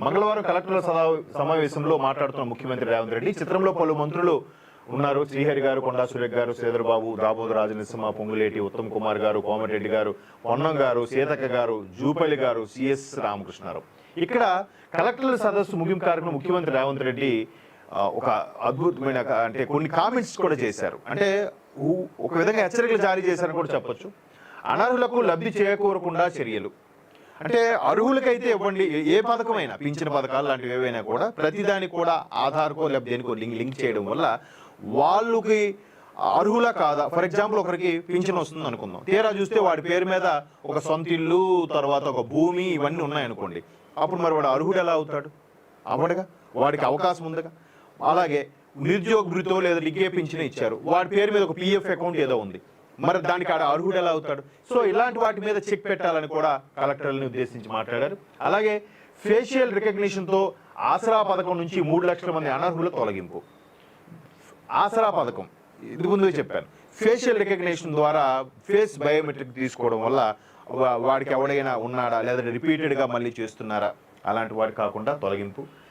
మంగళవారం కలెక్టర్ల సమావేశంలో మాట్లాడుతున్న ముఖ్యమంత్రి రేవంత్ రెడ్డి చిత్రంలో పలు మంత్రులు ఉన్నారు. శ్రీహరి గారు, కొండా సురేఖ్ గారు, శ్రీధర్బాబు, దామోదర రాజనరసింహ, పొంగులేటి, ఉత్తమ్ కుమార్ గారు, కోమటిరెడ్డి గారు, పొన్నం గారు, సీతక్క గారు, జూపల్లి గారు, సిఎస్ రామకృష్ణారావు. ఇక్కడ కలెక్టర్ల సదస్సు ముగింపు కార్యక్రమం ముఖ్యమంత్రి రేవంత్ రెడ్డి ఒక అద్భుతమైన అంటే కొన్ని కామెంట్స్ కూడా చేశారు. అంటే ఒక విధంగా హెచ్చరికలు జారీ చేశారని కూడా చెప్పొచ్చు. అనర్హులకు లబ్ధి చేకూరకుండా చర్యలు అంటే అర్హులకైతే ఇవ్వండి, ఏ పథకమైనా పింఛన్ పథకాలు లాంటివి ఏవైనా కూడా ప్రతిదానికి కూడా ఆధార్కో లేకపోతే దేనికో లింక్ చేయడం వల్ల వాళ్ళకి అర్హులా కాదా. ఫర్ ఎగ్జాంపుల్ ఒకరికి పింఛన్ వస్తుంది అనుకుందాం, తీరా చూస్తే వాడి పేరు మీద ఒక సొంత ఇల్లు, తర్వాత ఒక భూమి, ఇవన్నీ ఉన్నాయనుకోండి. అప్పుడు మరి వాడు అర్హుడు ఎలా అవుతాడు? అవ్వడుగా, వాడికి అవకాశం ఉందిగా. అలాగే నిరుద్యోగ భృతో లేదా లిగే పింఛన్ ఇచ్చారు, వాడి పేరు మీద ఒక పిఎఫ్ అకౌంట్ ఏదో ఉంది, మరి దానికి ఆడ అర్హుడు ఎలా అవుతాడు? సో ఇలాంటి వాటి మీద చెక్ పెట్టాలని కూడా కలెక్టర్లను ఉద్దేశించి మాట్లాడారు. అలాగే ఫేషియల్ రికగ్నిషన్తో ఆసరా పథకం నుంచి 3 లక్షల మంది అనర్హుల తొలగింపు. ఆసరా పథకం ఇది ముందుగా చెప్పాను, ఫేషియల్ రికగ్నిషన్ ద్వారా ఫేస్ బయోమెట్రిక్ తీసుకోవడం వల్ల వాడికి ఎవడైనా ఉన్నాడా లేదా రిపీటెడ్గా మళ్ళీ చేస్తున్నారా అలాంటి వాడు కాకుండా తొలగింపు.